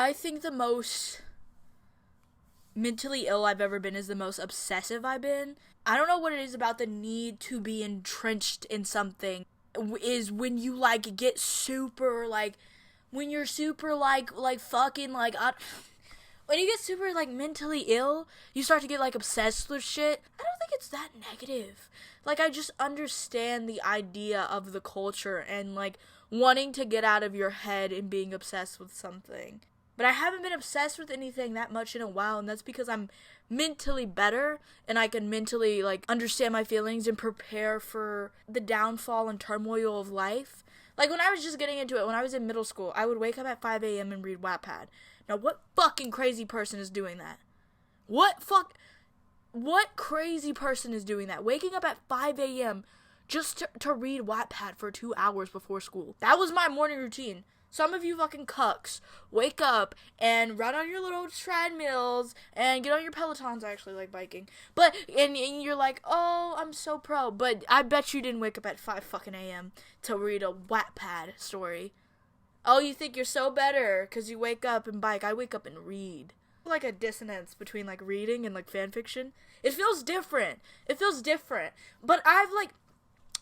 I think the most mentally ill I've ever been is the most obsessive I've been. I don't know what it is about the need to be entrenched in something is when you like get super like when you're super like fucking like when you get super like mentally ill, you start to get like obsessed with shit. I don't think it's that negative. Like I just understand the idea of the culture and like wanting to get out of your head and being obsessed with something. But I haven't been obsessed with anything that much in a while, and that's because I'm mentally better and I can mentally like understand my feelings and prepare for the downfall and turmoil of life. Like when I was just getting into it, when I was in middle school, I would wake up at 5 a.m. and read Wattpad. Now what fucking crazy person is doing that? What crazy person is doing that? Waking up at 5 a.m. just to read Wattpad for 2 hours before school. That was my morning routine. Some of you fucking cucks wake up and run on your little treadmills and get on your Pelotons. I actually like biking. But, and you're like, oh, I'm so pro. But I bet you didn't wake up at 5 fucking a.m. to read a Wattpad story. Oh, you think you're so better because you wake up and bike. I wake up and read. Like a dissonance between like reading and like fan fiction. It feels different. But I've like,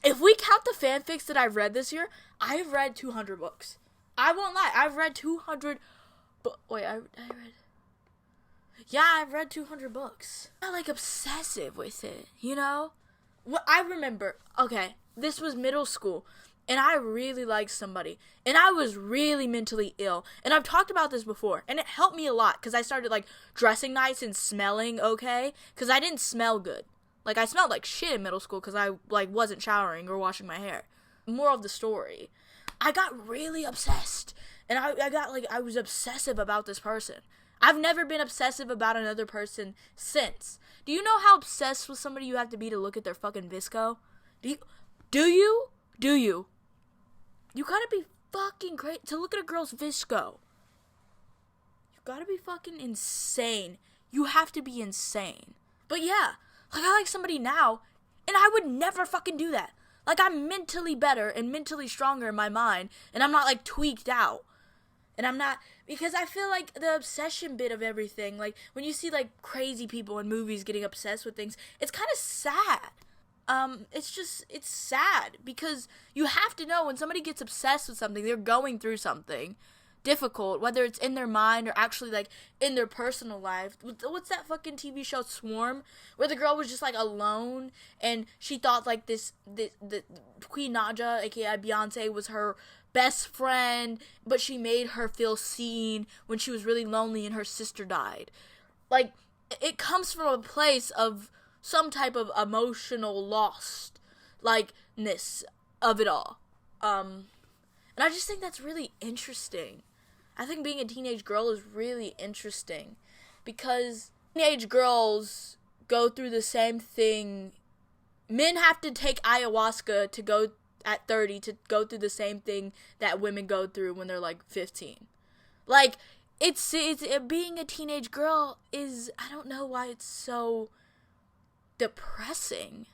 if we count the fanfics that I've read this year, I've read 200 books. I won't lie, I've read 200 I've read 200 books. I'm like obsessive with it, you know? What I remember, okay, this was middle school, and I really liked somebody, and I was really mentally ill, and I've talked about this before, and it helped me a lot, because I started, like, dressing nice and smelling okay, because I didn't smell good. Like, I smelled like shit in middle school, because I, like, wasn't showering or washing my hair. Moral of the story, I got really obsessed, and I was obsessive about this person. I've never been obsessive about another person since. Do you know how obsessed with somebody you have to be to look at their fucking Visco? Do you? You gotta be fucking crazy to look at a girl's Visco. You gotta be fucking insane. You have to be insane. But yeah, like I like somebody now, and I would never fucking do that. Like, I'm mentally better and mentally stronger in my mind, and I'm not, like, tweaked out. And I'm not, because I feel like the obsession bit of everything, like, when you see, like, crazy people in movies getting obsessed with things, it's kind of sad. It's sad, because you have to know when somebody gets obsessed with something, they're going through something difficult, whether it's in their mind or actually like in their personal life. What's that fucking TV show Swarm, where the girl was just like alone and she thought like the Queen Naja, aka Beyonce, was her best friend, but she made her feel seen when she was really lonely and her sister died. Like, it comes from a place of some type of emotional lostness of it all. And I just think that's really interesting. I think being a teenage girl is really interesting because teenage girls go through the same thing. Men have to take ayahuasca to go at 30 to go through the same thing that women go through when they're like 15. Like, it's being a teenage girl is, I don't know why it's so depressing.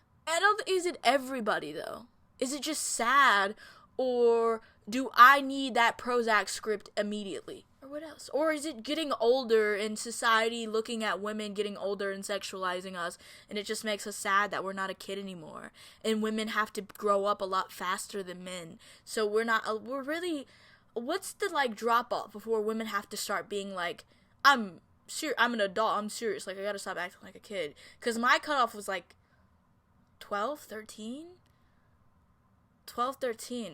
Is it everybody though? Is it just sad, or do I need that Prozac script immediately? Or what else? Or is it getting older and society looking at women getting older and sexualizing us, and it just makes us sad that we're not a kid anymore, and women have to grow up a lot faster than men, so we're really, what's the like drop off before women have to start being like, I'm an adult, I'm serious, like I gotta stop acting like a kid, because my cutoff was like 12, 13,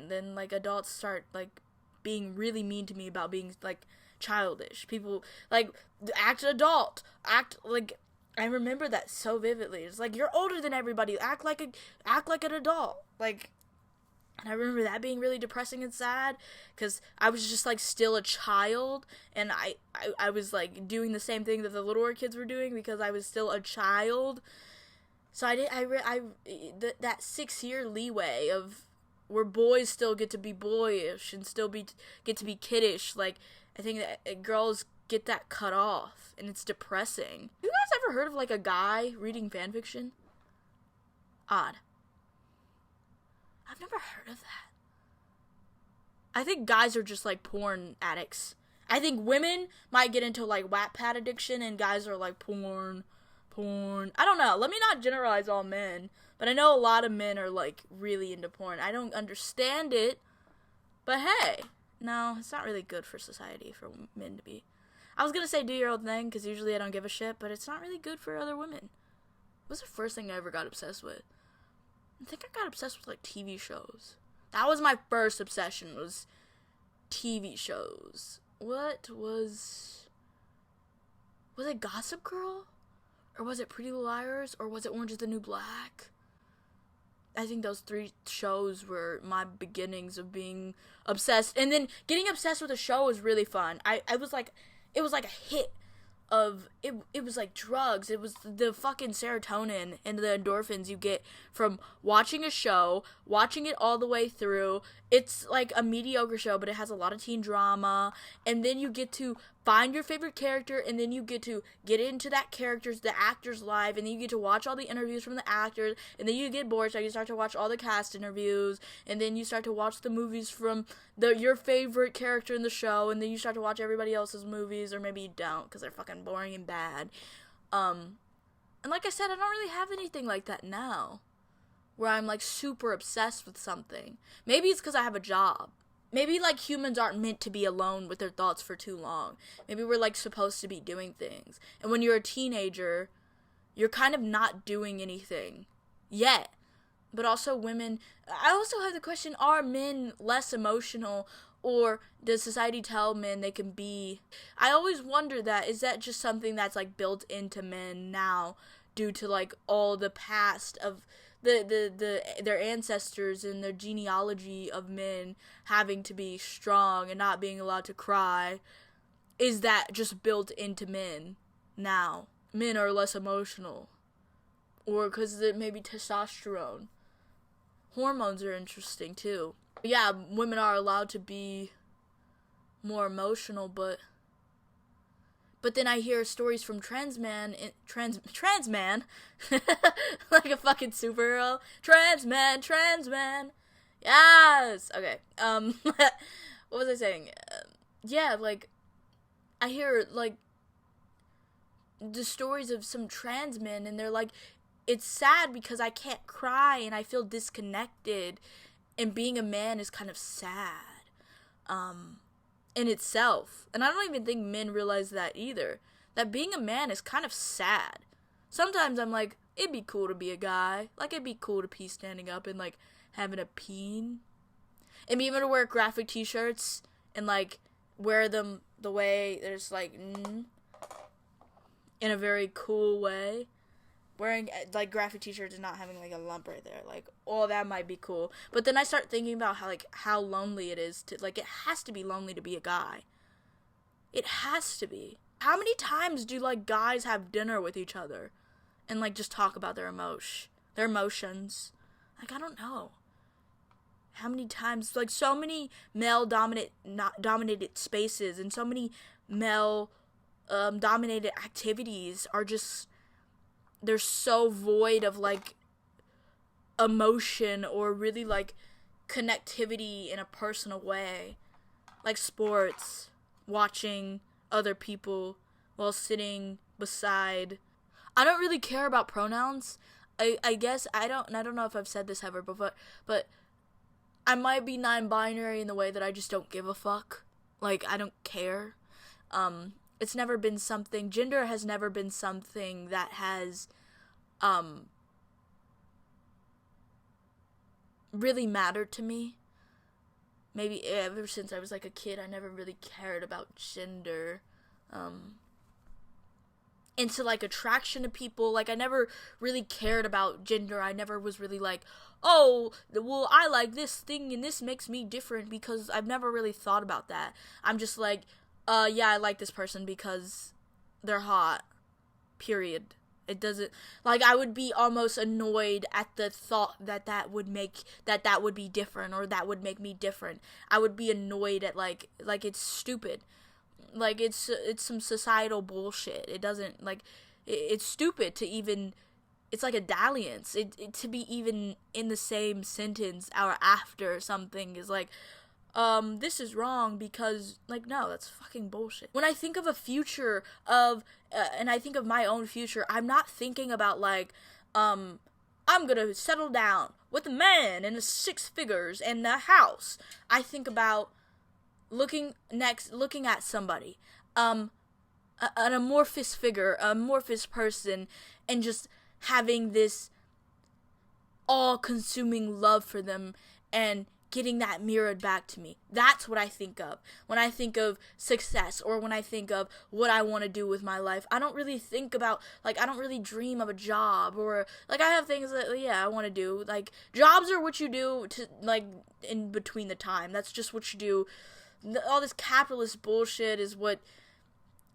then like adults start like being really mean to me about being like childish. People like act adult, act like, I remember that so vividly. It's like, you're older than everybody, act like an adult, like. And I remember that being really depressing and sad, because I was just like still a child, and I was like doing the same thing that the littler kids were doing because I was still a child. So that 6-year leeway of where boys still get to be boyish and still get to be kiddish, like, I think that girls get that cut off, and it's depressing. You guys ever heard of like a guy reading fanfiction? Odd. I've never heard of that. I think guys are just like porn addicts. I think women might get into like Wattpad addiction and guys are like porn. I don't know. Let me not generalize all men, but I know a lot of men are like really into porn. I don't understand it, but hey, no, it's not really good for society for men to be. I was gonna say do your own thing because usually I don't give a shit, but it's not really good for other women. What was the first thing I ever got obsessed with? I think I got obsessed with like TV shows. That was my first obsession, was TV shows. What was it Gossip Girl? Or was it Pretty Little Liars? Or was it Orange is the New Black? I think those 3 shows were my beginnings of being obsessed. And then getting obsessed with a show was really fun. It was like a hit of, it was like drugs. It was the fucking serotonin and the endorphins you get from watching a show, watching it all the way through. It's like a mediocre show, but it has a lot of teen drama, and then you get to find your favorite character, and then you get to get into that the actor's life, and then you get to watch all the interviews from the actors, and then you get bored, so you start to watch all the cast interviews, and then you start to watch the movies from your favorite character in the show, and then you start to watch everybody else's movies, or maybe you don't, because they're fucking boring and bad. And like I said, I don't really have anything like that now, where I'm like super obsessed with something. Maybe it's because I have a job. Maybe, like, humans aren't meant to be alone with their thoughts for too long. Maybe we're, like, supposed to be doing things. And when you're a teenager, you're kind of not doing anything yet. But also women, I also have the question, are men less emotional, or does society tell men they can be? I always wonder that. Is that just something that's, like, built into men now due to, like, all the past of their ancestors and their genealogy of men having to be strong and not being allowed to cry? Is that just built into men now? Men are less emotional. Or because maybe testosterone. Hormones are interesting too. Yeah, women are allowed to be more emotional, but then I hear stories from trans man, like a fucking superhero. Trans man. Yes. Okay. What was I saying? Yeah, like, I hear, like, the stories of some trans men, and they're like, it's sad because I can't cry and I feel disconnected, and being a man is kind of sad. In itself. And I don't even think men realize that either. That being a man is kind of sad. Sometimes I'm like, it'd be cool to be a guy. Like, it'd be cool to be standing up and, like, having a peen. And being able to wear graphic t-shirts and, like, wear them the way there's, like, in a very cool way. Wearing, like, graphic t-shirts and not having, like, a lump right there. Like, oh, that might be cool. But then I start thinking about how lonely it is to, like, it has to be lonely to be a guy. It has to be. How many times do, like, guys have dinner with each other and, like, just talk about their emotions? Like, I don't know. How many times, like, so many male-dominated spaces and so many male-dominated activities are just, they're so void of, like, emotion or really, like, connectivity in a personal way. Like sports, watching other people while sitting beside. I don't really care about pronouns. I guess I don't know if I've said this ever before, but I might be non-binary in the way that I just don't give a fuck. Like, I don't care. It's never been something, gender has never been something that has, really mattered to me. Maybe ever since I was, like, a kid, I never really cared about gender, into, like, attraction to people. Like, I never really cared about gender. I never was really like, oh, well, I like this thing and this makes me different, because I've never really thought about that. I'm just like, yeah, I like this person because they're hot, period. It doesn't, like, I would be almost annoyed at the thought that would be different, or that would make me different. I would be annoyed at, like it's stupid. Like, it's some societal bullshit. It doesn't, like, it's stupid to even, it's like a dalliance. It to be even in the same sentence or after something is like, this is wrong because, like, no, that's fucking bullshit. When I think of a future of, and I think of my own future, I'm not thinking about, like, I'm gonna settle down with a man and a 6 figures and a house. I think about looking at somebody, an amorphous figure, an amorphous person, and just having this all-consuming love for them and getting that mirrored back to me. That's what I think of when I think of success, or when I think of what I want to do with my life. I don't really think about, like, I don't really dream of a job, or, like, I have things that, yeah, I want to do. Like, jobs are what you do to, like, in between the time. That's just what you do. All this capitalist bullshit is what,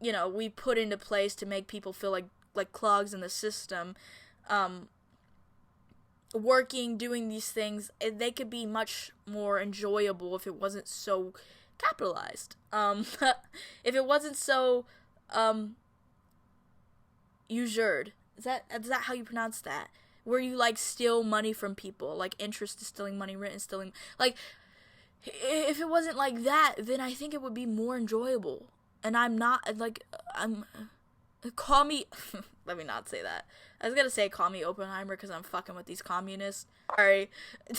you know, we put into place to make people feel like clogs in the system. Working, doing these things, they could be much more enjoyable if it wasn't so capitalized. If it wasn't so, usured. Is that how you pronounce that? Where you, like, steal money from people, like, interest is stealing money, rent is stealing, like, if it wasn't like that, then I think it would be more enjoyable. And I'm not, like, call me, let me not say that. I was gonna say call me Oppenheimer because I'm fucking with these communists. Sorry,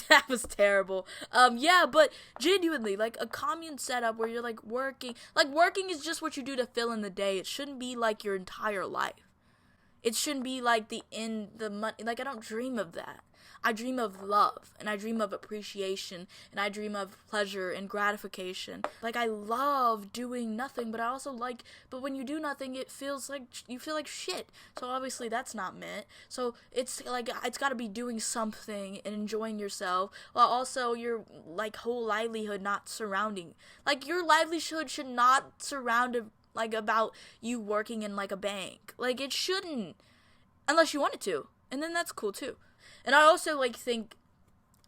that was terrible. Yeah, but genuinely, like, a commune setup where you're, like, working is just what you do to fill in the day. It shouldn't be, like, your entire life. It shouldn't be, like, the money, like, I don't dream of that. I dream of love, and I dream of appreciation, and I dream of pleasure and gratification. Like, I love doing nothing, but but when you do nothing, it feels like, you feel like shit. So obviously that's not meant. So it's, like, it's gotta be doing something and enjoying yourself, while also your, like, whole livelihood not surrounding. Like, your livelihood should not surround, like, about you working in, like, a bank. Like, it shouldn't. Unless you want it to. And then that's cool, too. And I also, like, think,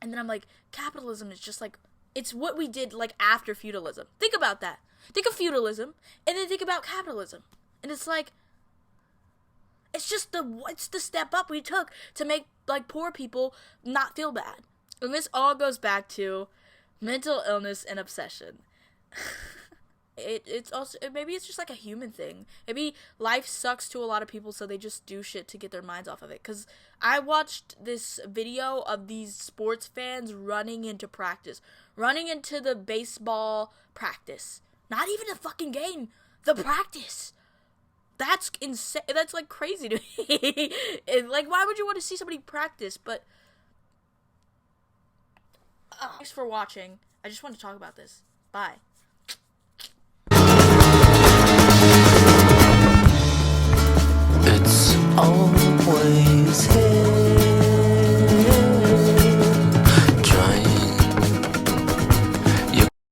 and then I'm like, capitalism is just, like, it's what we did, like, after feudalism. Think about that. Think of feudalism, and then think about capitalism. And it's like, it's the step up we took to make, like, poor people not feel bad. And this all goes back to mental illness and obsession. It's also, maybe it's just, like, a human thing. Maybe life sucks to a lot of people, so they just do shit to get their minds off of it. Because I watched this video of these sports fans running into practice. Running into the baseball practice. Not even the fucking game. The practice. That's insane. That's, like, crazy to me. Like, why would you want to see somebody practice? But thanks for watching. I just want to talk about this. Bye. It's all